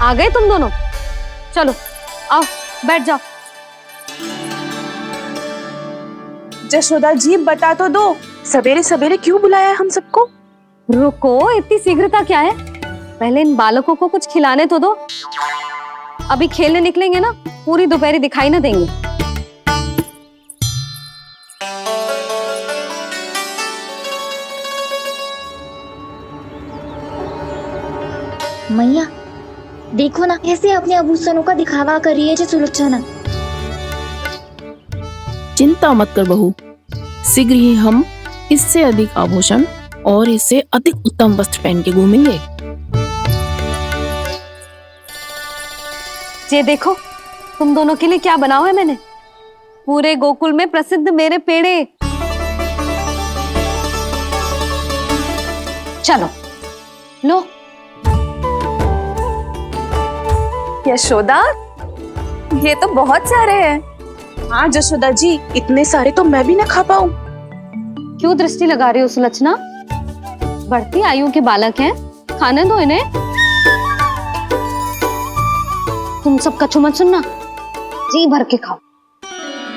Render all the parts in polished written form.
आ गए तुम दोनों? चलो आओ बैठ जाओ। जशोदा जी बता तो दो, सवेरे सवेरे क्यों बुलाया है हम सबको? रुको, इतनी शीघ्रता क्या है? पहले इन बालकों को कुछ खिलाने तो दो। अभी खेलने निकलेंगे ना, पूरी दोपहरी दिखाई ना देंगे। मैया देखो ना, कैसे अपने आभूषणों का दिखावा कर रही है जी सुलोचना। चिंता मत कर बहू, शीघ्र ही हम इससे अधिक आभूषण और इससे अधिक उत्तम वस्त्र पहन के घूमेंगे। ये देखो तुम दोनों के लिए क्या बनाओ है मैंने। पूरे गोकुल में प्रसिद्ध मेरे पेड़े। चलो लो। यशोदा, ये तो बहुत सारे हैं। हाँ जशोदा जी, इतने सारे तो मैं भी ना खा पाऊं। क्यों दृष्टि लगा रही हो सुलक्षणा? बढ़ती आयु के बालक हैं, खाने दो इन्हें। तुम सब कछु मत सुनना, जी भर के खाओ।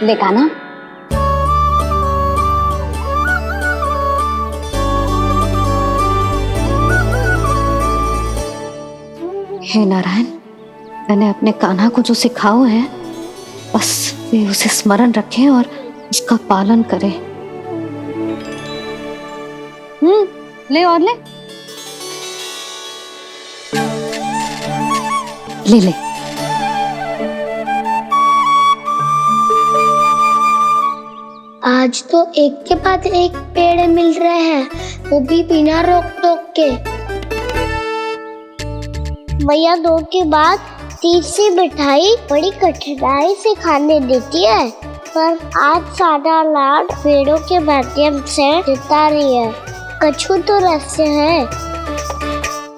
देखा ना? हे नारायण, मैंने अपने कान्हा को जो सिखाओ है, बस वे उसे स्मरण रखें और उसका पालन करें। ले और ले ले ले। आज तो एक के बाद एक पेड़ मिल रहे हैं, वो भी बिना रोक टोक के। मैया दो के बाद तीसरी मिठाई बड़ी कठिनाई से खाने देती है, पर आज सादा लाड पेड़ों के माध्यम से जिता रही है। कछु तो रहस्य है।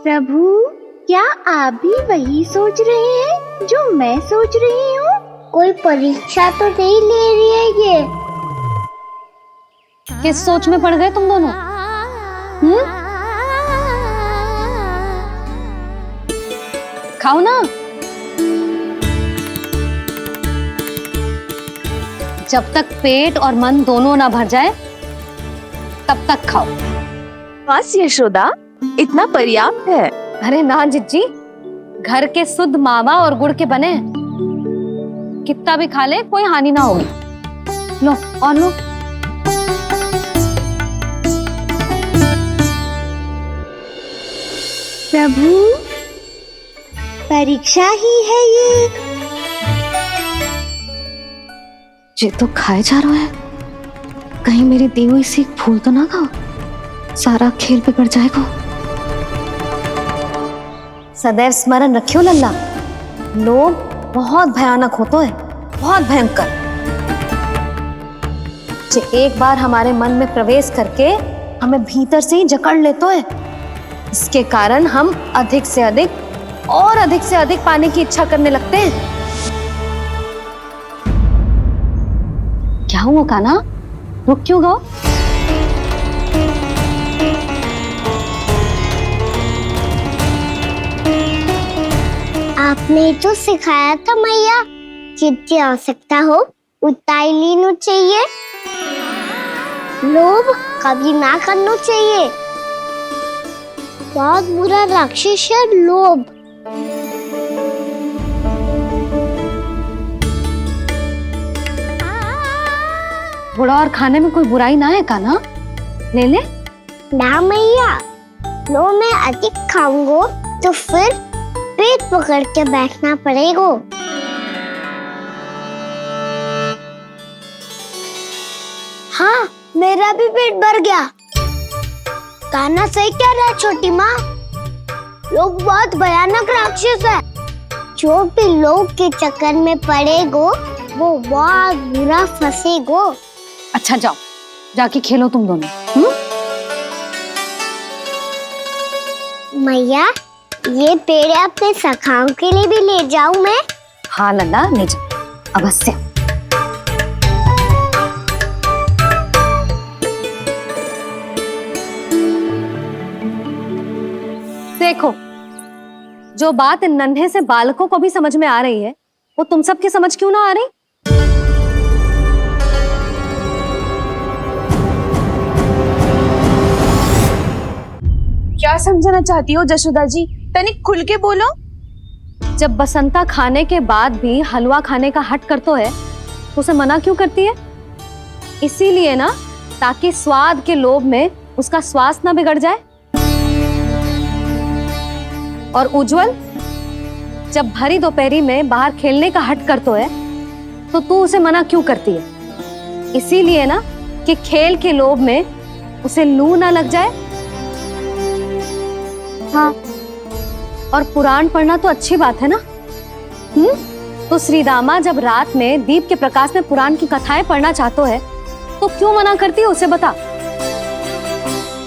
प्रभु, क्या आप भी वही सोच रहे हैं जो मैं सोच रही हूँ? कोई परीक्षा तो नहीं ले रही है ये? किस सोच में पड़ गए तुम दोनों? खाओ ना। जब तक पेट और मन दोनों ना भर जाए तब तक खाओ। बस यशोदा, इतना पर्याप्त है। अरे ना जिज्जी, घर के शुद्ध मावा और गुड़ के बने, कितना भी खा ले कोई हानि ना होगी। लो और लो। प्रभु, परीक्षा ही है ये तो खाए जा रहा है। कहीं मेरी दी हुई सीख भूल तो ना खाओ, सारा खेल बिगड़ जाएगा। सदैव स्मरण रखियो लल्ला, लोभ बहुत भयानक होता है, बहुत भयंकर। जो एक बार हमारे मन में प्रवेश करके हमें भीतर से ही जकड़ लेता है, इसके कारण हम अधिक से अधिक और अधिक से अधिक पाने की इच्छा करने लगते हैं। क्या हुआ कान्हा, रुक क्यों गए? आपने तो सिखाया था मैया, जितनी आवश्यकता हो उतना ही लेना चाहिए, लोभ कभी ना करना चाहिए। बहुत बुरा राक्षस है लोभ। थोड़ा और खाने में कोई बुराई ना है कान्हा, ले ले। ना मैया, लो मैं अधिक खाऊंगा तो फिर पेट पकड़ के बैठना पड़ेगा। हाँ, मेरा भी पेट भर गया। कान्हा सही कह रहा है छोटी माँ, लोग बहुत भयानक राक्षस है। जो भी लोग के चक्कर में पड़ेगो वो बहुत बुरा फंसेगो। अच्छा जाओ, जाके खेलो तुम दोनों। मैया, ये पेड़ अपने सखाओं के लिए भी ले जाऊं मैं? हाँ लल्ला, ले जाओ अवश्य। देखो, जो बात इन नन्हे से बालकों को भी समझ में आ रही है, वो तुम सबकी समझ क्यों ना आ रही? क्या समझाना चाहती हो जशोदा जी? तनिक खुल के बोलो। जब बसंता खाने के बाद भी हलवा खाने का हट करतो है, तो उसे मना क्यों करती है? इसीलिए ना, ताकि स्वाद के लोभ में उसका स्वास्थ्य ना बिगड़ जाए। और उज्जवल, जब भरी दोपहरी में बाहर खेलने का हट करतो है, तो तू उसे मना क्यों करती है? इसीलिए ना कि खेल के लोभ में उसे लू ना लग जाए। हाँ, और पुराण पढ़ना तो अच्छी बात है ना। तो श्रीदामा जब रात में दीप के प्रकाश में पुराण की कथाएं पढ़ना चाहतो है, तो क्यों मना करती है? उसे बता।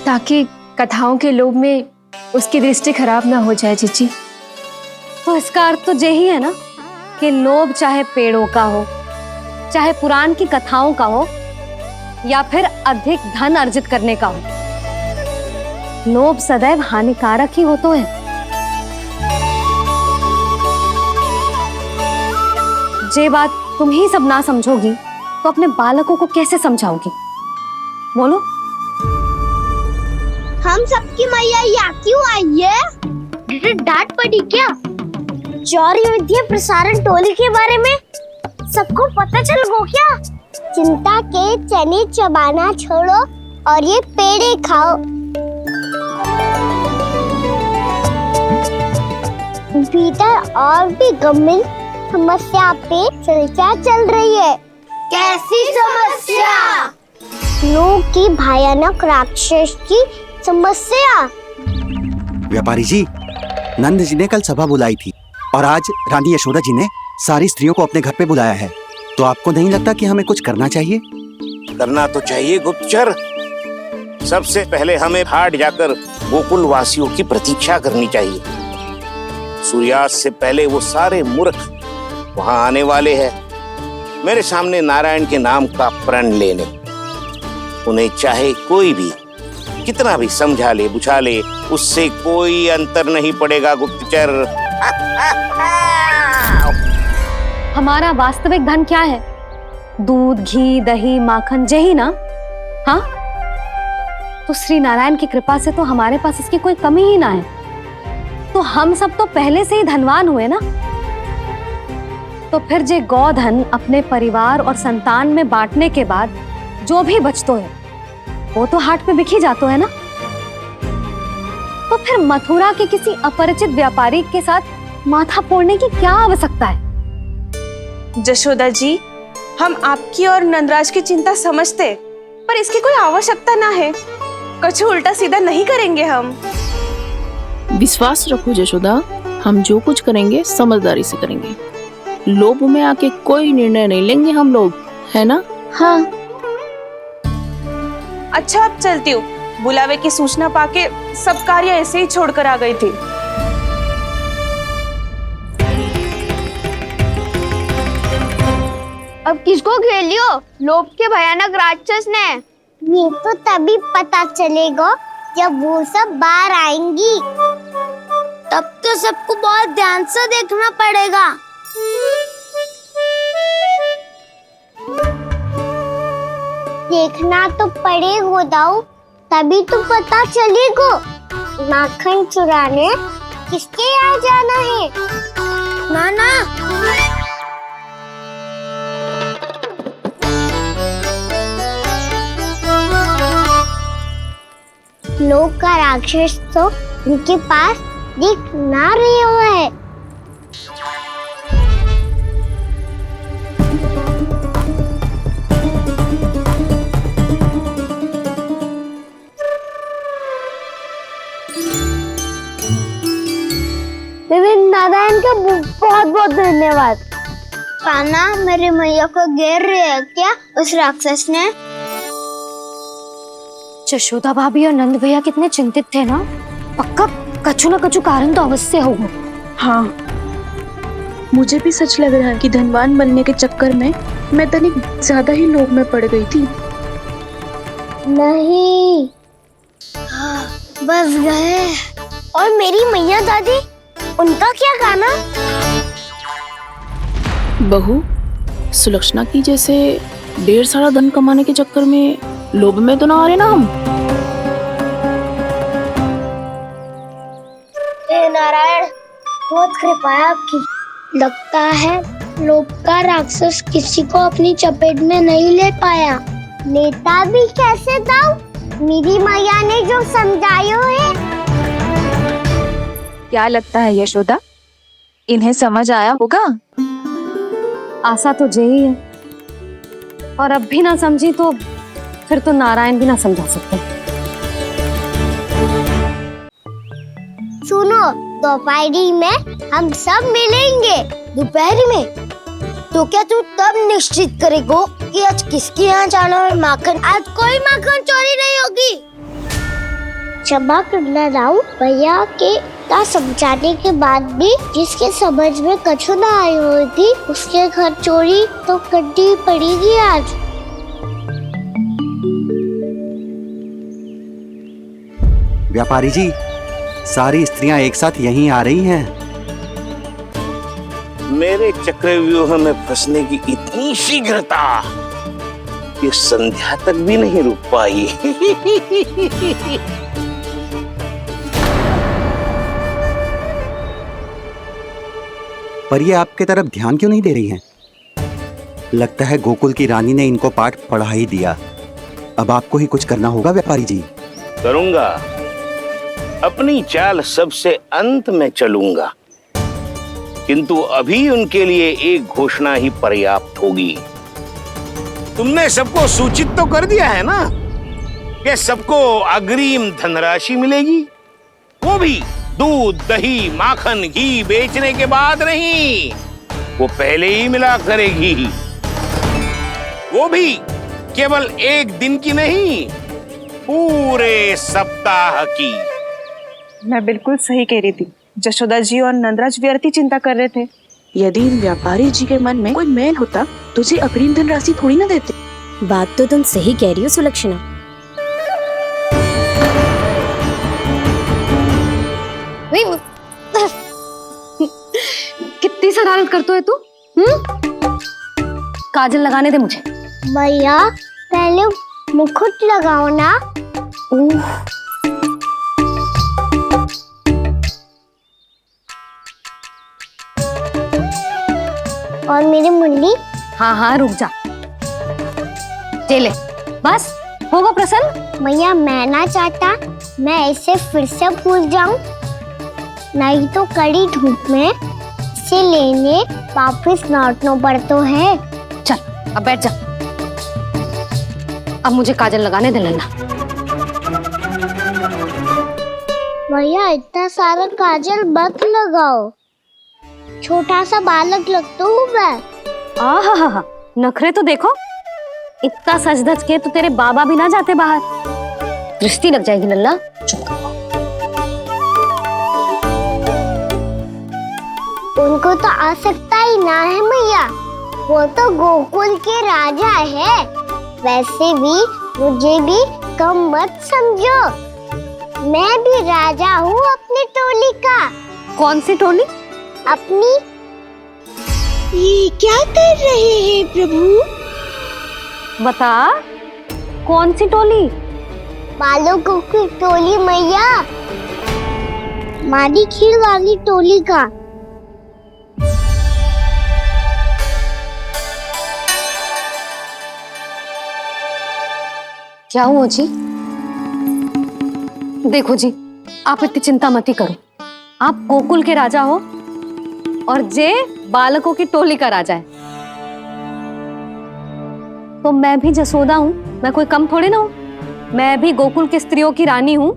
ताकि कथाओं के लोभ में उसकी दृष्टि खराब ना हो जाए जीजी। तो इसका अर्थ तो यही है ना कि लोभ चाहे पेड़ों का हो, चाहे पुराण की कथाओं का हो, या फिर अधिक धन अर्जित करने का हो, लोभ सदैव हानिकारक ही होता है। जे बात तुम ही सब ना समझोगी, तो अपने बालकों को कैसे समझाओगी? बोलो। हम सबकी मैया यहाँ क्यों आई है? दीदी डांट पड़ी क्या? चौरी विद्या प्रसारण टोली के बारे में सबको पता चल गो क्या? चिंता के चने चबाना छोड़ो और ये पेड़े खाओ। भीतर और भी गंभीर समस्या पे चर्चा चल रही है। कैसी समस्या? लोग की भयानक राक्षस की समस्या। व्यापारी जी, नंद जी ने कल सभा बुलाई थी और आज रानी यशोदा जी ने सारी स्त्रियों को अपने घर पे बुलाया है। तो आपको नहीं लगता कि हमें कुछ करना चाहिए? करना तो चाहिए गुप्तचर। सबसे पहले हमें हाट जाकर गोकुल वासियों की प्रतीक्षा करनी चाहिए। सूर्यास्त से पहले वो सारे मूर्ख वहां आने वाले हैं, मेरे सामने नारायण के नाम का प्रण लेने। उन्हें चाहे कोई भी कितना भी समझा ले बुझा ले, उससे कोई अंतर नहीं पड़ेगा गुप्तचर। हमारा वास्तविक धन क्या है? दूध, घी, दही, माखन, यही ना? हाँ, तो श्री नारायण की कृपा से तो हमारे पास इसकी कोई कमी ही ना है। तो हम सब तो पहले से ही धनवान हुए ना। तो फिर जे गौधन अपने परिवार और संतान में बांटने के बाद जो भी बचतो है, वो तो हाट पे बिखी जातो है ना। तो फिर मथुरा के किसी अपरिचित व्यापारी के साथ माथा फोड़ने की क्या आवश्यकता है? जशोदा जी, हम आपकी और नंदराज की चिंता समझते, पर इसकी कोई आवश्यकता ना है। कुछ उल्टा सीधा नहीं करेंगे हम। विश्वास रखो जशोदा, हम जो कुछ करेंगे समझदारी से करेंगे। लोभ में आके कोई निर्णय नहीं लेंगे हम लोग, है ना? हाँ। अच्छा, अब चलती हूँ। बुलावे की सूचना पाके सब कार्य ऐसे ही छोड़कर आ गई थी। अब किसको घेर लियो? लोभ के भयानक राक्षस ने। ये तो तभी पता चलेगा जब वो सब बाहर आएंगी। तब तो सबको बहुत ध्यान से देखना पड़ेगा। देखना तो पड़ेगा दाऊ, तभी तो पता चलेगा माखन चुराने किसके यहाँ जाना है। नाना, लोग का राक्षस तो उनके पास दिख ना रहे हुए है। नारायण का बहुत बहुत धन्यवाद। कान्हा, मेरी मैया को घेर रहे है क्या उस राक्षस ने? यशोदा भाभी और नंद भैया कितने चिंतित थे ना। पक्का कछु न कछु कारण तो अवश्य होगा। हाँ, मुझे भी सच लग रहा है कि धनवान बनने के चक्कर में मैं तनिक ज्यादा ही लोभ में पड़ गई थी। नहीं, बस गए। और मेरी मैया दादी उनका क्या गाना? बहू, सुलक्षणा की जैसे ढेर सारा धन कमाने के चक्कर में लोभ में तो ना आ रहे ना हम? हे नारायण, बहुत कृपा है आपकी। लगता है लोभ का राक्षस किसी को अपनी चपेट में नहीं ले पाया। लेता भी कैसे दाऊ? मेरी मैया ने जो समझायो है। क्या लगता है यशोदा, इन्हें समझ आया होगा? आशा तो यही है, और अब भी ना समझी तो फिर तो नारायण भी ना समझा सकते। सुनो, दोपहरी में हम सब मिलेंगे। दोपहरी में? तो क्या तू तब निश्चित करेगो कि आज किसके यहाँ जाना है माखन? आज कोई माखन चोरी नहीं होगी। क्षमा करना राव, भैया के का समझाने के बाद भी जिसके समझ में कछु ना आई हुई थी उसके घर चोरी तो करनी पड़ेगी आज। व्यापारी जी, सारी स्त्रियां एक साथ यहीं आ रही हैं। मेरे चक्रव्यूह में फंसने की इतनी शीघ्रता कि संध्या तक भी नहीं रुक पाई। पर ये आपके तरफ ध्यान क्यों नहीं दे रही हैं? लगता है गोकुल की रानी ने इनको पाठ पढ़ा ही दिया। अब आपको ही कुछ करना होगा व्यापारी जी। करूंगा, अपनी चाल सबसे अंत में चलूंगा, किंतु अभी उनके लिए एक घोषणा ही पर्याप्त होगी। तुमने सबको सूचित तो कर दिया है ना कि सबको अग्रिम धनराशि मिलेगी, वो भी दूध, दही, माखन, घी बेचने के बाद नहीं, वो पहले ही मिला करेगी। वो भी केवल एक दिन की नहीं, पूरे सप्ताह की। मैं बिल्कुल सही कह रही थी। जशोदा जी और नंदराज व्यर्थ ही चिंता कर रहे थे। यदि इन व्यापारी जी के मन में कोई मैल होता तो जी अग्रिम धनराशि थोड़ी ना देते। बात तो तुम सही कह रही हो सुलक्षणा। कितनी शरारत करते है तू? काजल लगाने दे मुझे। भैया पहले मुकुट लगाओ ना। और मेरी मुन्नी? हाँ हाँ रुक जा, ले बस होगा प्रसन्न। भैया मैं ना चाहता मैं ऐसे फिर से भूल जाऊं, नहीं तो कड़ी धूप में इसे लेने वापस लौटना पड़ता है। चल अब बैठ जा, अब मुझे काजल लगाने दे लेना। भैया इतना सारा काजल मत लगाओ, छोटा सा बालक लगता हूँ मैं। आहा, नखरे तो देखो, इतना सज धज के तो तेरे बाबा भी ना जाते बाहर, दृष्टि लग जाएगी लल्ला। उनको तो आ सकता ही ना है मैया, वो तो गोकुल के राजा है। वैसे भी मुझे भी कम मत समझो, मैं भी राजा हूँ अपनी टोली का। कौन सी टोली? अपनी। ये क्या कर रहे हैं प्रभु? बता, कौन सी टोली? बालकों की टोली मैया, मारी खीर वाली टोली का। क्या हुआ जी? देखो जी, आप इतनी चिंता मत ही करो। आप गोकुल के राजा हो और जे बालकों की टोली का राजा है, तो मैं भी जसोदा हूँ, मैं कोई कम थोड़ी ना हूँ। मैं भी गोकुल की स्त्रियों की रानी हूँ।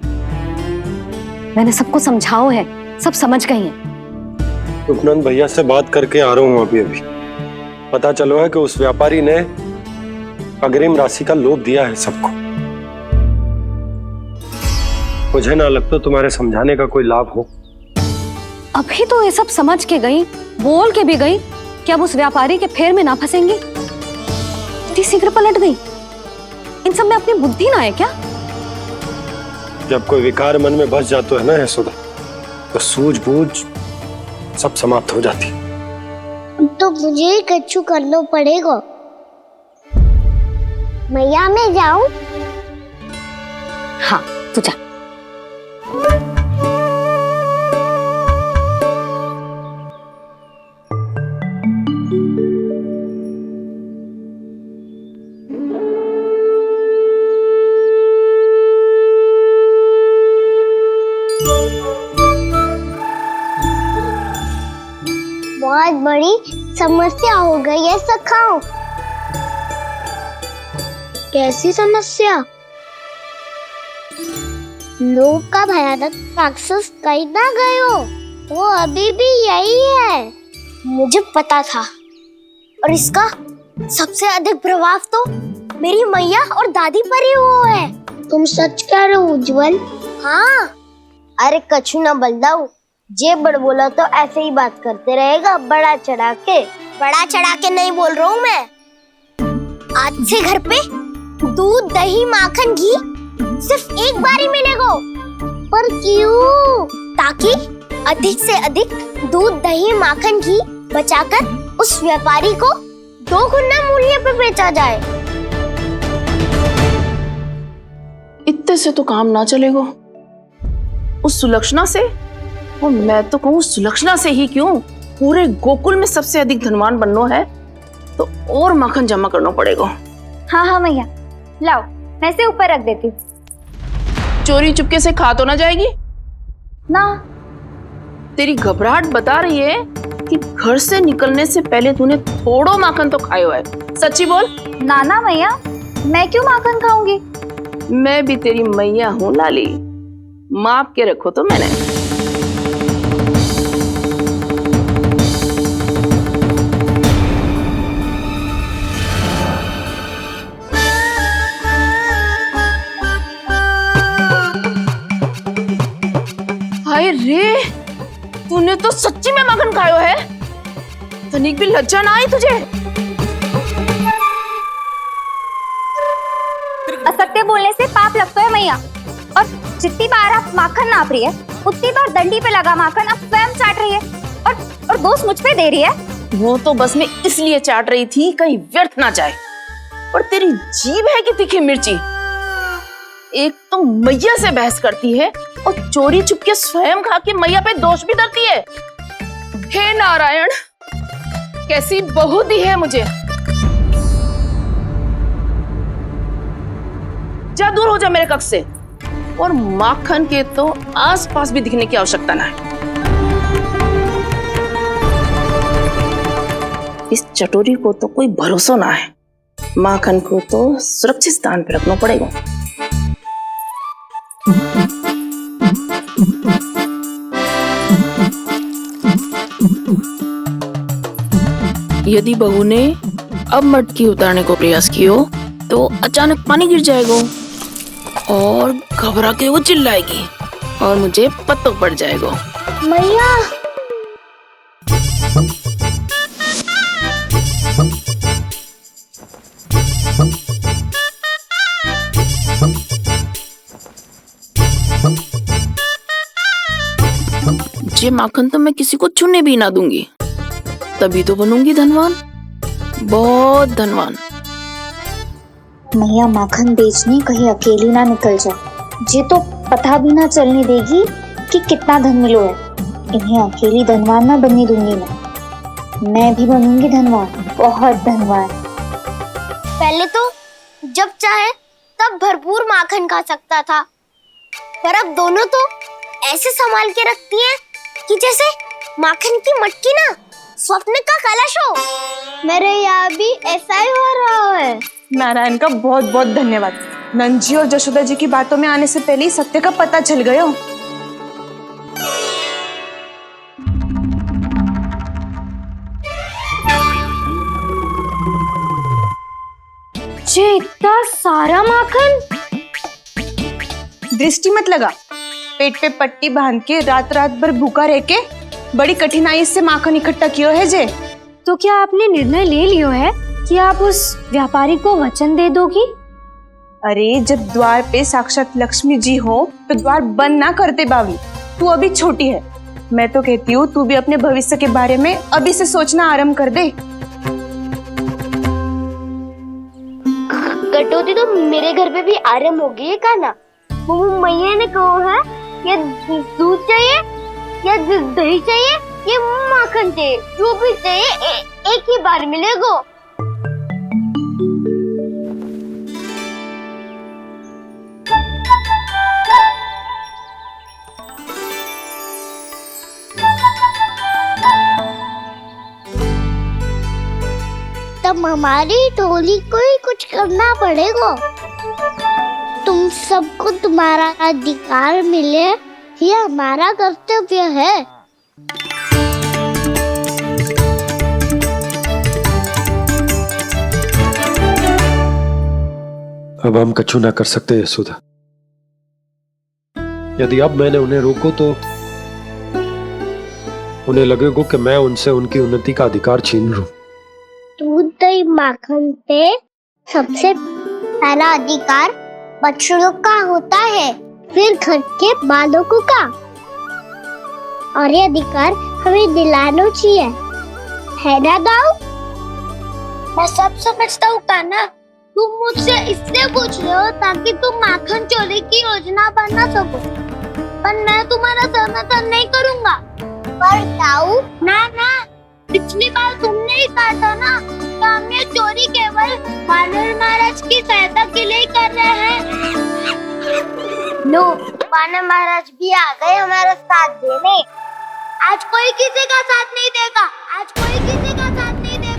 मैंने सबको समझाओ है, सब समझ गई हैं। उपनंद भैया से बात करके आ रहा हूँ अभी। पता चलो है कि उस व्यापारी ने अग्रिम राशि का लोभ दिया है सबको। मुझे ना लगता तुम्हारे समझाने का कोई लाभ हो। अभी तो ये सब समझ के गई, बोल के भी गई कि अब उस व्यापारी के फेर में ना फंसेंगी। इतनी शीघ्र पलट गई, इन सब में अपनी बुद्धि ना है क्या? जब कोई विकार मन में बस जाता है ना यशोदा, तो सूझबूझ सब समाप्त हो जाती। तो मुझे ही कच्चू करना पड़ेगा। मैया मैं जाऊं? हाँ तू जा। बहुत बड़ी समस्या हो गई है सखाओ। कैसी समस्या? लोभ का भयानक राक्षस कहीं ना गयो, वो अभी भी यही है। मुझे पता था। और इसका सबसे अधिक प्रभाव तो मेरी मैया और दादी पर ही हुआ है। तुम सच कह रहे हो उज्जवल? हाँ। अरे कछु ना बलदाऊ, जे बड़ बोला तो ऐसे ही बात करते रहेगा बड़ा चढ़ा के। बड़ा चढ़ा के नहीं बोल रहा हूँ मैं। आज से घर पे दूध दही माखन घी सिर्फ एक बार ही मिलेगा। पर क्यों? ताकि अधिक से अधिक दूध दही माखन घी बचाकर उस व्यापारी को 2 गुना मूल्य पे बेचा जाए। इतने से तो काम ना चलेगा। उस सुलक्षणा से, और मैं तो कहूँ सुलक्षणा से ही क्यों, पूरे गोकुल में सबसे अधिक धनवान बनना है तो और माखन जमा करना पड़ेगा। हाँ हाँ मैया, लाओ मैं इसे ऊपर रख देती हूँ। चोरी चुपके से खा तो ना जाएगी ना? तेरी घबराहट बता रही है कि घर से निकलने से पहले तूने थोड़ो माखन तो खाया है। सच्ची बोल। ना ना मैया, मैं क्यों माखन खाऊंगी? मैं भी तेरी मैया हूँ लाली, माप के रखो तो मैंने। हाय रे, तूने तो सच्ची में माखन खायो है। तनिक भी लज्जा ना आई तुझे? असत्य बोलने से पाप लगता है मैया। और जितनी बार आप माखन नाप रही है उतनी बार डंडी पे लगा माखन आप स्वयं चाट रही है और दोष मुझ पे दे रही है। वो तो बस मैं इसलिए चाट रही थी कहीं व्यर्थ ना जाए। और तेरी जीभ है कि तीखी मिर्ची। एक तो मैया से बहस करती है और चोरी चुपके स्वयं खा के मैया पे दोष भी धरती है। हे नारायण, कैसी बहू दी है मुझे। जा दूर हो जा मेरे कक्ष से, और माखन के तो आसपास भी दिखने की आवश्यकता ना है। इस चटोरी को तो कोई भरोसा ना है। माखन को तो सुरक्षित स्थान पर रखना पड़ेगा। यदि बहू ने अब मटकी उतारने को प्रयास किया तो अचानक पानी गिर जाएगा और घबरा के वो चिल्लाएगी और मुझे पता पड़ जाएगा। मैया ये माखन तो मैं किसी को छूने भी ना दूंगी, तभी तो बनूंगी धनवान, बहुत धनवान। मैया माखन बेचने कहीं अकेली ना निकल जाए। ये तो पता भी ना चलने देगी कि कितना धन मिलो है। इन्हें अकेली धनवान ना बनने दूंगी मैं भी बनूंगी धनवान, बहुत धनवान। पहले तो जब चाहे तब भरपूर माखन खा सकता था, पर अब दोनों तो ऐसे संभाल के रखती हैं कि जैसे माखन की मटकी ना स्वप्न का कलश हो। मेरे यहाँ भी ऐसा ही हो रहा है। नारायण का बहुत बहुत धन्यवाद। नंद और जशोदा जी की बातों में आने से पहले ही सत्य का पता चल गया। ये इतना सारा माखन? दृष्टि मत लगा। पेट पे पट्टी बांध के रात रात भर भूखा रह के बड़ी कठिनाई से माखन इकट्ठा किया है जे। तो क्या आपने निर्णय ले लियो है कि आप उस व्यापारी को वचन दे दोगी? अरे जब द्वार पे साक्षात लक्ष्मी जी हो तो द्वार बंद ना करते बावली। तू अभी छोटी है, मैं तो कहती हूँ तू भी अपने भविष्य के बारे में अभी से सोचना आरंभ कर दे। कटौती तो मेरे घर पे भी आरंभ हो गई है काना। वो मैया ने कहा है ये दूध चाहिए या दही चाहिए ये माखन चाहिए, जो भी चाहिए एक ही बार मिलेगा। तब हमारी टोली को ही कुछ करना पड़ेगा। तुम सबको तुम्हारा अधिकार मिले, ये हमारा कर्तव्य है। अब हम कछु ना कर सकते यशोदा। यदि अब मैंने उन्हें रोको तो उन्हें लगेगा कि मैं उनसे उनकी उन्नति का अधिकार छीन लूं। दूध दही माखन पे सबसे पहला अधिकार बच्चों का होता है, फिर घर के बालकों का, और ये अधिकार हमें दिलाना चाहिए, है ना दाऊ? मैं सब समझता हूँ काना, तुम मुझसे इसलिए पूछ रहे हो ताकि तुम माखन चोरी की योजना बना सको, पर मैं तुम्हारा समर्थन नहीं करूँगा। पर दाऊ ना, पिछली बार तुमने ही कहा था ना कि हम ये चोरी केवल वानर महाराज की सहायता के लिए कर रहे हैं। लो, वानर महाराज भी आ गए हमारा साथ देने। आज कोई किसी का साथ नहीं देगा, आज कोई किसी का साथ नहीं देगा।